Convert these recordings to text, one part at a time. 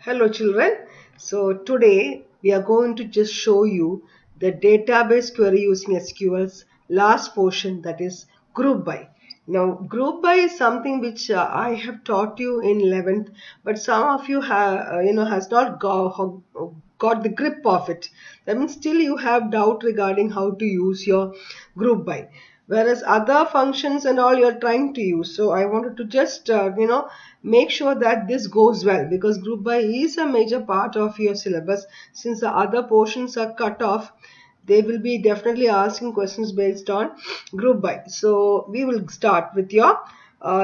Hello children. So today we are going to just show you the database query using SQL's last portion, that is group by. Now group by is something which I have taught you in 11th, but some of you have has not got the grip of it. That means still you have doubt regarding how to use your group by, whereas other functions and all you're trying to use. So I wanted to just make sure that this goes well, because group by is a major part of your syllabus. Since the other portions are cut off, they will be definitely asking questions based on group by. So we will start with your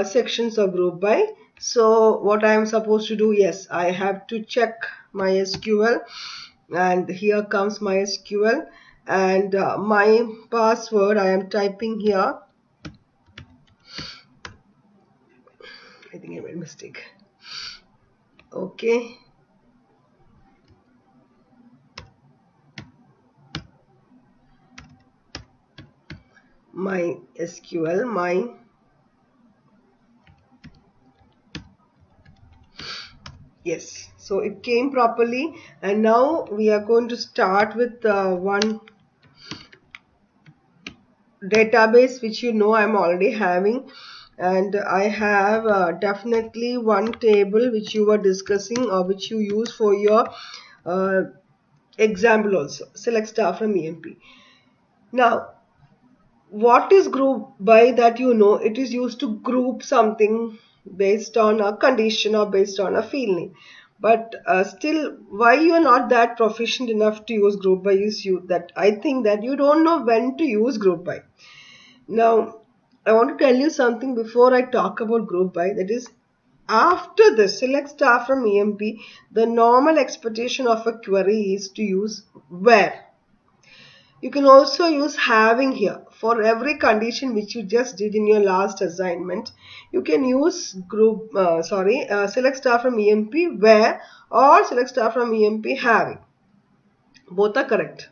sections of group by. So what I am supposed to do, yes, I have to check my SQL, and here comes my SQL, and my password I am typing here. I think I made a mistake. Okay. My SQL, yes, so it came properly, and now we are going to start with one database which I'm already having, and I have definitely one table which you were discussing or which you use for your uh, example also. Select star from EMP. Now what is group by? That it is used to group something based on a condition or based on a feeling. But still, why you are not that proficient enough to use group by is that I think that you don't know when to use group by. Now I want to tell you something before I talk about group by, that is, after the select star from EMP, the normal expectation of a query is to use where. You can also use having here for every condition which you just did in your last assignment. You can use select star from EMP where, or select star from EMP having. Both are correct.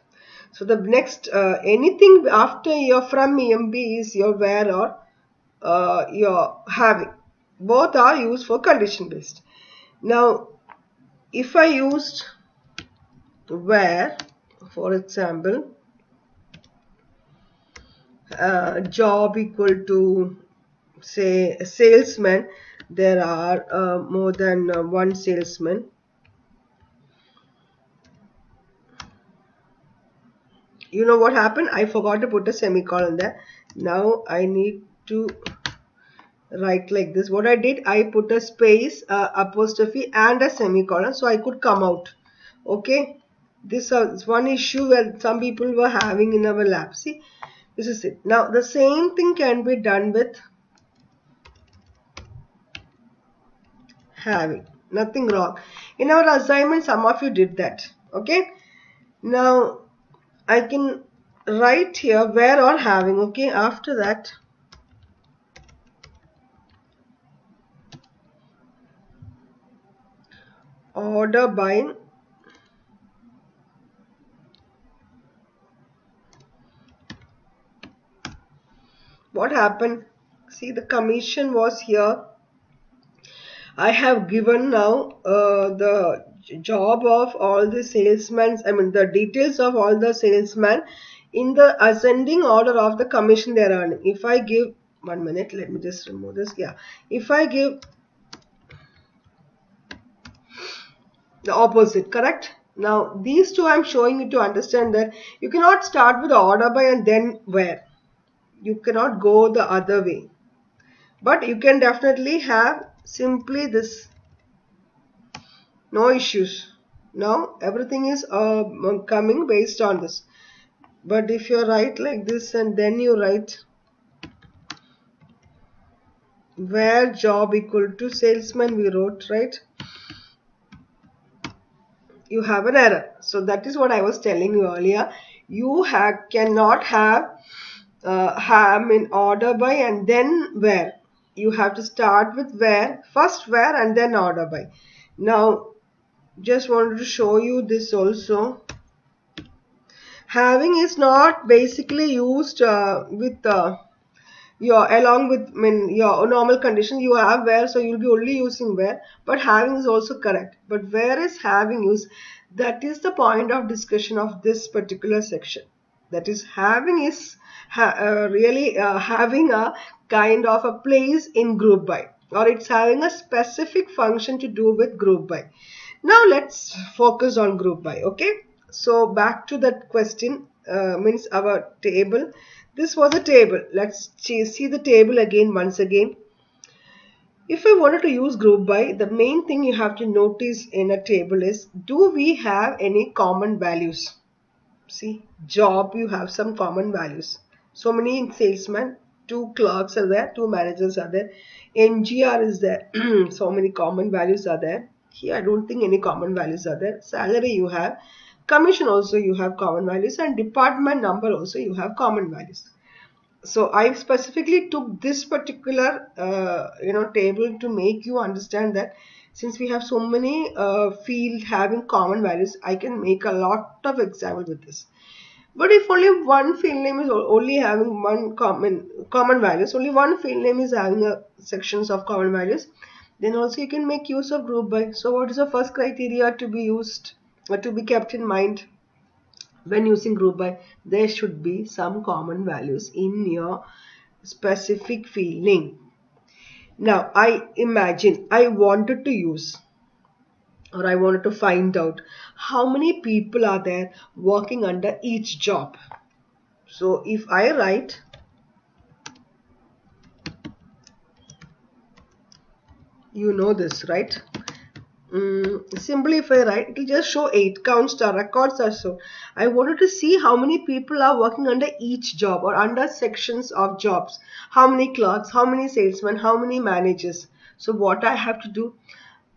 So the next anything after your from EMP is your where or your having. Both are used for condition based. Now if I used where, for example, job equal to, say, a salesman, there are more than one salesman. You know what happened? I forgot to put a semicolon there. Now I need to write like this. What I did, I put a space, apostrophe and a semicolon, so I could come out. Okay, this is one issue where some people were having in our lab. See, this is it. Now the same thing can be done with having. Nothing wrong. In our assignment, some of you did that. Okay, now I can write here where or having. Okay, after that order by what happened. See, the commission was here. I have given now the job of all the salesmen, I mean the details of all the salesmen in the ascending order of the commission they are earning. If I give, 1 minute, let me just remove this. Yeah, if I give the opposite, correct? Now these two I'm showing you to understand that you cannot start with order by and then where. You cannot go the other way, but you can definitely have simply this. No issues. Now everything is coming based on this. But if you write like this and then you write where job equal to salesman, we wrote, right? You have an error. So that is what I was telling you earlier. You cannot have in order by and then where. You have to start with where, first where and then order by. Now just wanted to show you this also. Having is not basically used with your along with your normal condition you have where, so you'll be only using where, but having is also correct. But where is having use? That is the point of discussion of this particular section. That is having is really having a kind of a place in group by, or it's having a specific function to do with group by. Now let's focus on group by. Okay, so back to that question, means our table. This was a table. Let's see the table again once again. If I wanted to use group by, the main thing you have to notice in a table is, do we have any common values? See, job, you have some common values. So many salesmen, 2 clerks are there, 2 managers are there, NGR is there. So many common values are there. Here I don't think any common values are there. Salary you have, commission also you have common values, and department number also you have common values. So I specifically took this particular table to make you understand that since we have so many field having common values, I can make a lot of example with this. But if only one field name is only having one common values, only one field name is having a sections of common values, then also you can make use of group by. So what is the first criteria to be used or to be kept in mind when using group by? There should be some common values in your specific field name. Now I imagine I wanted to use, or I wanted to find out how many people are there working under each job. So if I write, you know this, right? Simply if I write, it will just show 8 counts the records are shown. I wanted to see how many people are working under each job or under sections of jobs. How many clerks, how many salesmen, how many managers. So what I have to do,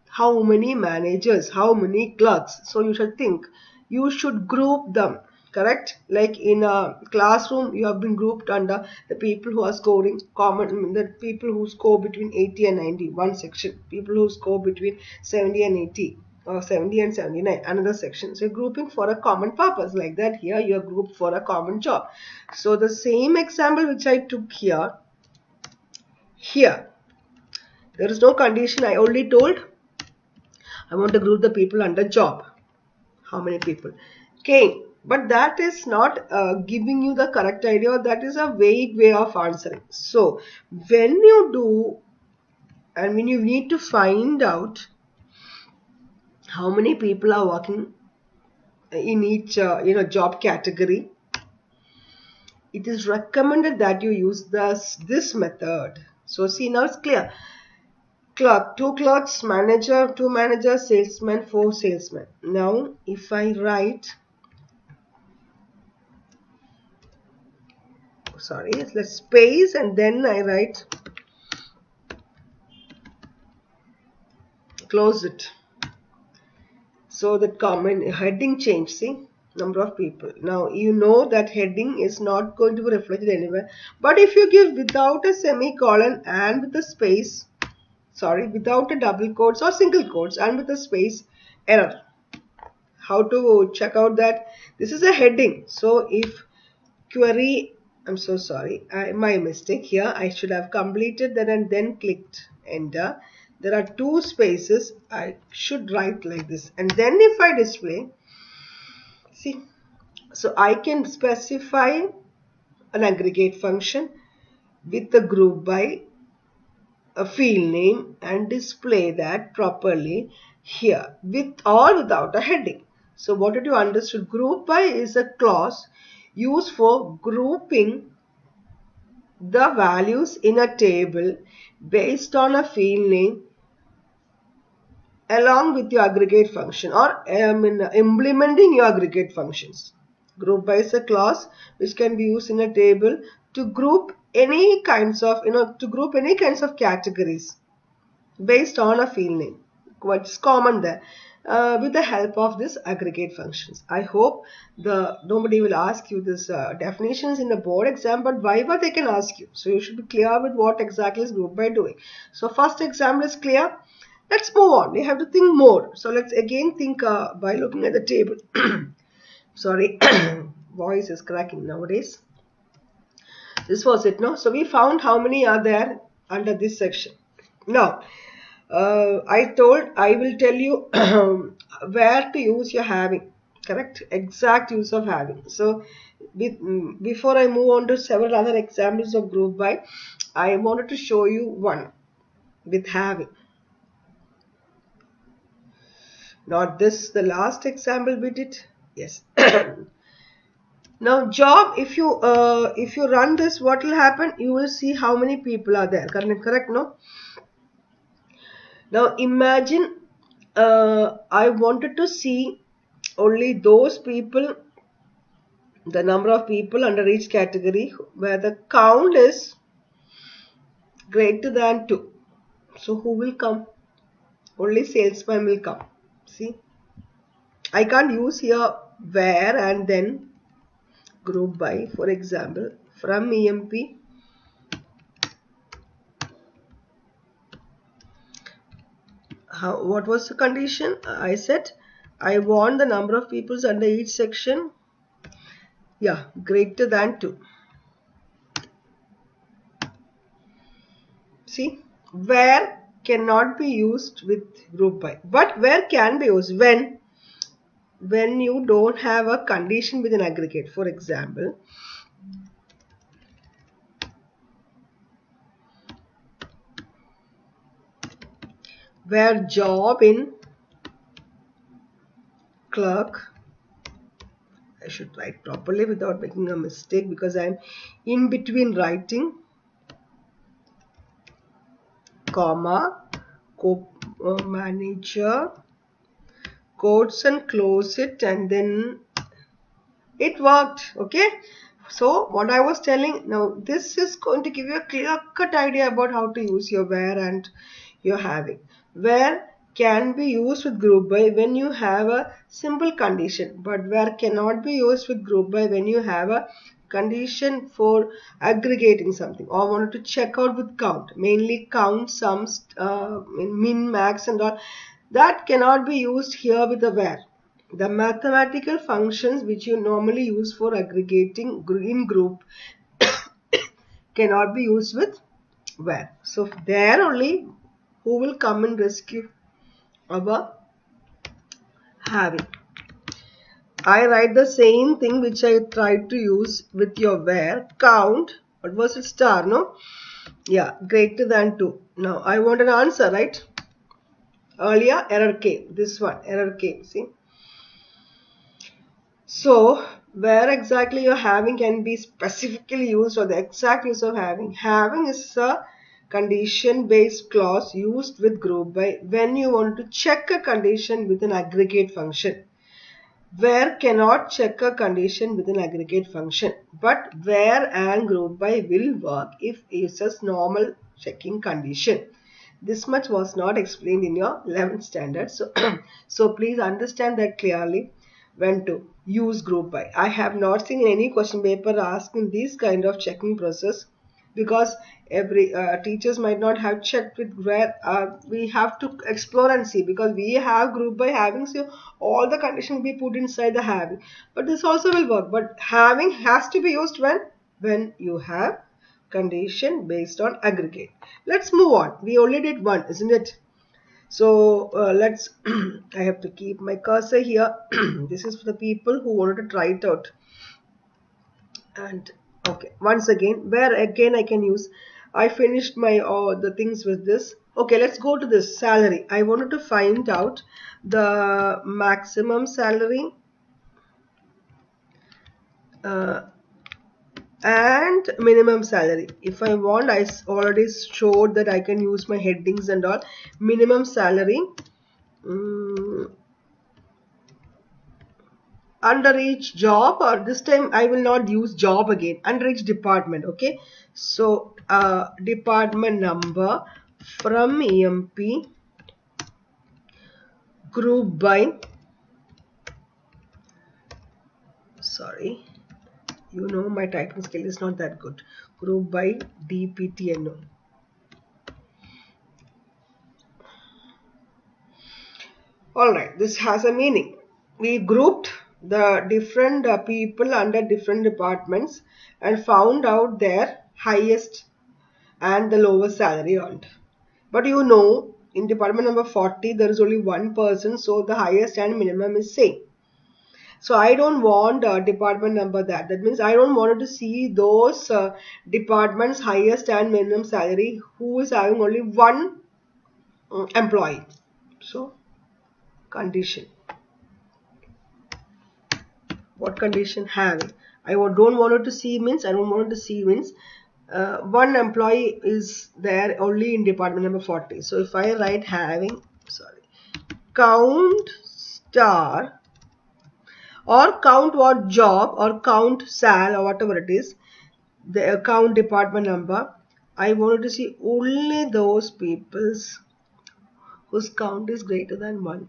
how many managers, how many clerks. So you should think, you should group them, correct? Like in a classroom, you have been grouped under the people who are scoring common, the people who score between 80 and 90, one section. People who score between 70 and 80, or 70 and 79, another section. So you're grouping for a common purpose. Like that, here you are grouped for a common job. So the same example which I took here, there is no condition. I only told I want to group the people under job. How many people? Okay, but that is not giving you the correct idea. That is a vague way of answering. So when you do, and when you need to find out how many people are working in each job category, it is recommended that you use this method. So see, now it's clear. Clerk, 2 clerks, manager, 2 managers, salesman, 4 salesmen. Now if I write, sorry, let's space and then I write, close it. So that common heading change, see, number of people. Now you know that heading is not going to be reflected anywhere, but if you give without a semicolon and with a space, sorry, without a double quotes or single quotes and with a space, error. How to check out that? This is a heading. So if query, I'm so sorry, my mistake here, I should have completed that and then clicked enter. There are 2 spaces. I should write like this, and then if I display, see, so I can specify an aggregate function with the group by a field name and display that properly here with or without a heading. So what did you understood? Group by is a clause used for grouping the values in a table based on a field name along with your aggregate function, or implementing your aggregate functions. Group by is a clause which can be used in a table to group any kinds of categories based on a field name. What's common there? With the help of this aggregate functions. I hope nobody will ask you this definitions in the board exam, but Viva they can ask you. So you should be clear with what exactly is group by doing. So first example is clear. Let's move on. We have to think more. So let's again think by looking at the table. Sorry, voice is cracking nowadays. This was it, no? So we found how many are there under this section. Now, I will tell you where to use your having, correct? Exact use of having. So before I move on to several other examples of group by, I wanted to show you one with having. Not this, the last example we did. Yes. Now job, if you run this, what will happen? You will see how many people are there. Correct? No. Now imagine I wanted to see only those people, the number of people under each category where the count is greater than 2. So who will come? Only salesman will come. See, I can't use here where and then group by. For example, from EMP, what was the condition? I said I want the number of people under each section, yeah, greater than 2. See, where cannot be used with group by, but where can be used when you don't have a condition with an aggregate. For example, where job in clerk, I should write properly without making a mistake because I am in between writing, comma, manager, quotes and close it, and then it worked. Okay, so what I was telling, now this is going to give you a clear-cut idea about how to use your where and your having. Where can be used with group by when you have a simple condition, but where cannot be used with group by when you have a condition for aggregating something or wanted to check out with count, mainly count, sums, min, max and all. That cannot be used here with the where. The mathematical functions which you normally use for aggregating in group cannot be used with where. So there only who will come and rescue our having. I write the same thing which I tried to use with your where. Count, what was it, star, no? Yeah, greater than 2. Now I want an answer, right? Earlier error came, this one error came, see. So where exactly your having can be specifically used, or the exact use of having. Having is a condition based clause used with group by when you want to check a condition with an aggregate function. Where cannot check a condition with an aggregate function, but where and group by will work if it's a normal checking condition. This much was not explained in your 11th standard, so please understand that clearly when to use group by. I have not seen any question paper asking this kind of checking process because every teachers might not have checked with where. We have to explore and see, because we have group by having, so all the condition will be put inside the having, but this also will work. But having has to be used when you have condition based on aggregate. Let's move on. We only did one, isn't it? So let's I have to keep my cursor here. This is for the people who wanted to try it out. And okay, once again, where again I can use, I finished my the things with this. Okay, let's go to this salary. I wanted to find out the maximum salary and minimum salary. If I want, I already showed that I can use my headings and all. Minimum salary under each job, or this time I will not use job again, under each department. Okay, so department number from EMP group by, sorry, you know my typing skill is not that good, group by DPTNO. Alright, this has a meaning. We grouped the different people under different departments and found out their highest and the lowest salary earned. But you know, in department number 40, there is only one person, so the highest and minimum is same. So I don't want department number that. That means I don't want to see those departments highest and minimum salary who is having only one employee. So condition. What condition having? Don't want it to see means I don't want it to see means one employee is there only in department number 40. So if I write having, sorry, count star or count what job or count sal or whatever it is, the account department number, I wanted to see only those peoples whose count is greater than 1.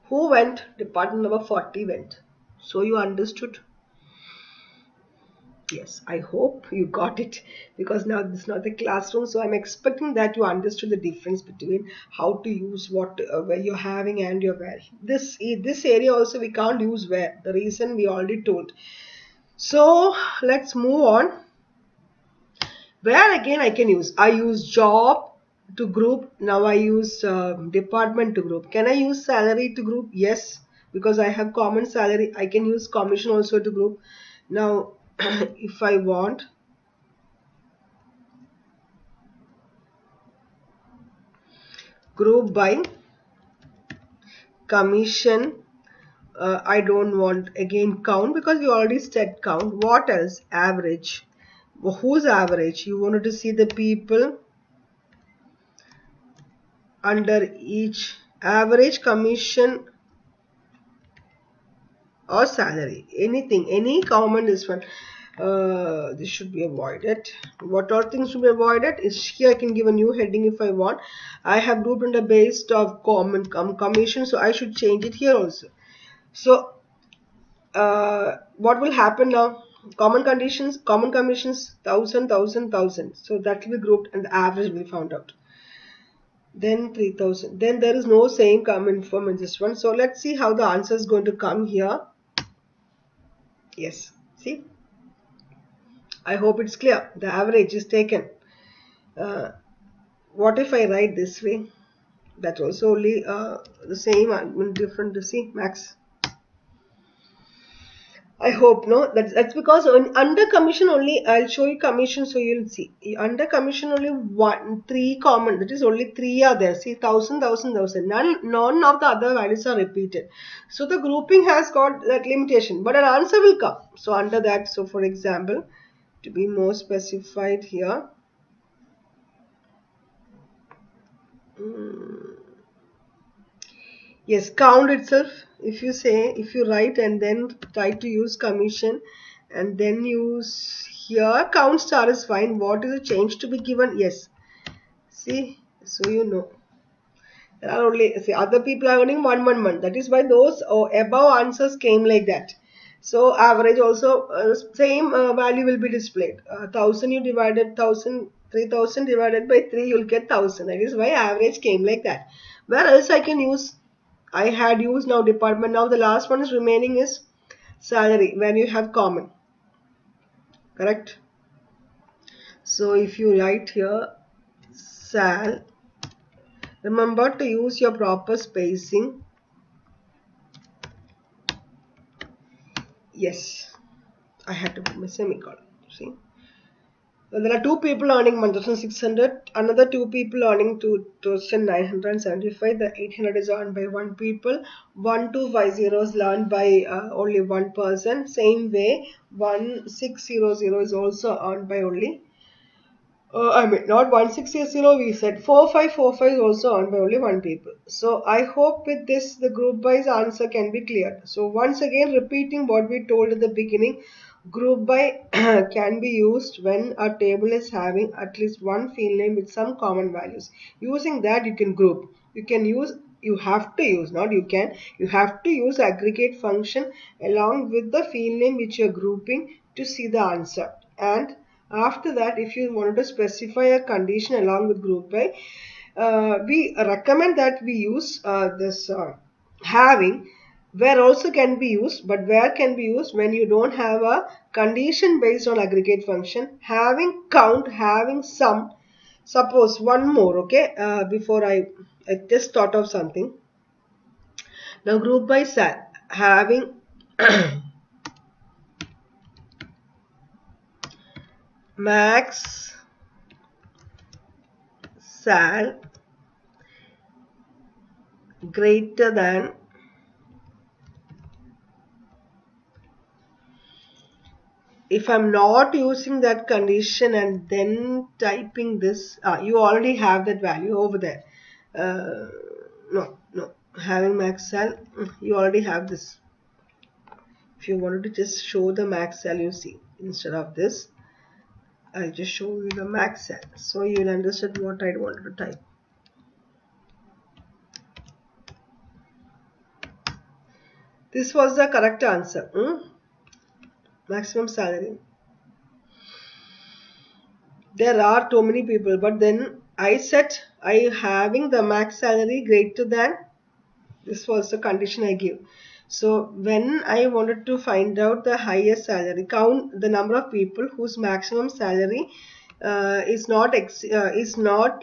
Who went? Department number 40 went. So you understood? Yes, I hope you got it, because now this is not the classroom, so I'm expecting that you understood the difference between how to use what where you're having and your where. This area also we can't use where. The reason we already told. So let's move on. Where again I can use? I use job to group. Now I use department to group. Can I use salary to group? Yes, because I have common salary. I can use commission also to group. Now if I want, group by commission, I don't want again count because we already said count. What else? Average. Whose average? You wanted to see the people under each average, commission or salary, anything, any common this one. This should be avoided. What all things should be avoided is here I can give a new heading if I want. I have grouped under based of common commission, so I should change it here also. So what will happen now? Common conditions, common commissions, 1000, 1000, 1000. So that will be grouped and the average will be found out. Then 3000. Then there is no same common form in this one. So let's see how the answer is going to come here. Yes, see, I hope it's clear. The average is taken. What if I write this way? That's also only the same, different. See, max. I hope no. That's because under commission only. I'll show you commission, so you'll see. Under commission only three common. That is only three are there. See, 1000, 1000, 1000. None of the other values are repeated. So the grouping has got that limitation, but an answer will come. So under that, so for example, to be more specified here. Yes, count itself. If you write and then try to use commission and then use here count star is fine. What is the change to be given? Yes. See, so you know. There are only, see, other people are earning 111. That is why those above answers came like that. So average also same value will be displayed. 1000 you divided 1000, 3000 divided by 3 you'll get 1000. That is why average came like that. Where else I can use? I had used now department. Now the last one is remaining is salary when you have common. Correct? So if you write here sal, remember to use your proper spacing. Yes, I had to put my semicolon. See, so there are two people earning 1600, another two people earning 2975. The 800 is earned by one people. 1250 is earned by only one person. Same way, 1600 is also earned by only. Not 1600, we said 4545 is also earned by only one people. So I hope with this the group wise answer can be cleared. So once again repeating what we told at the beginning, group by can be used when a table is having at least one field name with some common values. Using that you can group. You have to use aggregate function along with the field name which you are grouping to see the answer. And after that, if you wanted to specify a condition along with group by, we recommend that we use this having Where also can be used, but where can be used when you don't have a condition based on aggregate function, having count, having sum. Suppose one more, okay, before I just thought of something. Now group by sal, having max sal greater than if I'm not using that condition and then typing this, you already have that value over there. No, having max cell, you already have this. If you wanted to just show the max cell, you see, instead of this, I'll just show you the max cell. So you'll understand what I wanted to type. This was the correct answer. Maximum salary. There are too many people, but then I said I having the max salary greater than, this was the condition I give. So when I wanted to find out the highest salary, count the number of people whose maximum salary is not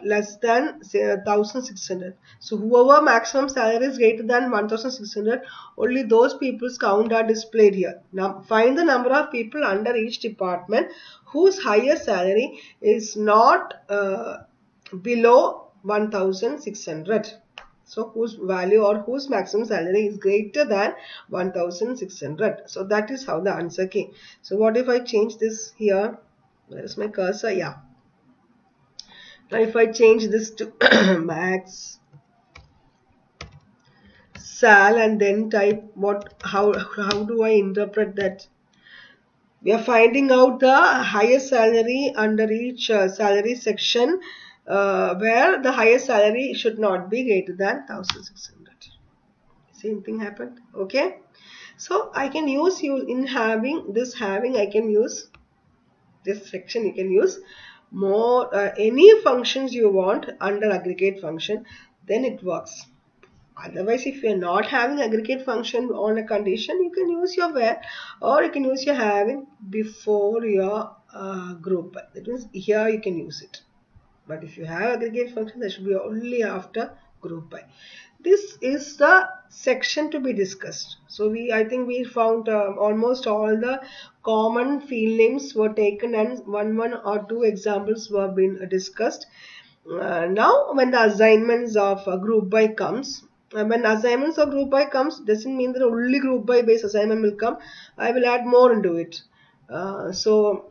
less than say 1,600. So whoever maximum salary is greater than 1,600, only those people's count are displayed here. Now find the number of people under each department whose highest salary is not below 1,600. So whose value or whose maximum salary is greater than 1,600. So that is how the answer came. So what if I change this here? Where is my cursor? Yeah. Now if I change this to max sal and then type what, how do I interpret that? We are finding out the highest salary under each salary section, where the highest salary should not be greater than 1,600. Same thing happened. Okay, so I can use you in having this, having I can use this section. You can use more any functions you want under aggregate function, then it works. Otherwise, if you're not having aggregate function on a condition, you can use your where, or you can use your having before your group. That means here you can use it. But if you have aggregate function, that should be only after group by. This is the section to be discussed. So I think we found almost all the common field names were taken and one or two examples were being discussed. Now when the assignments of group by comes, when assignments of group by comes, doesn't mean that only group by based assignment will come. I will add more into it. So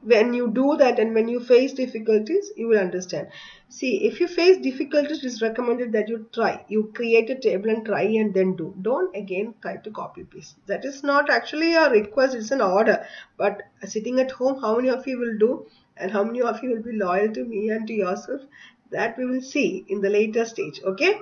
when you do that and when you face difficulties, you will understand. See, if you face difficulties, it is recommended that you try. You create a table and try and then do. Don't again try to copy paste. That is not actually a request, it's an order. But sitting at home, how many of you will do and how many of you will be loyal to me and to yourself? That we will see in the later stage. Okay.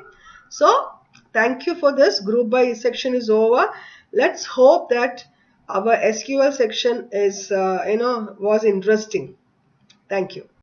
So thank you for this. Group by section is over. Let's hope that our SQL section is was interesting. Thank you.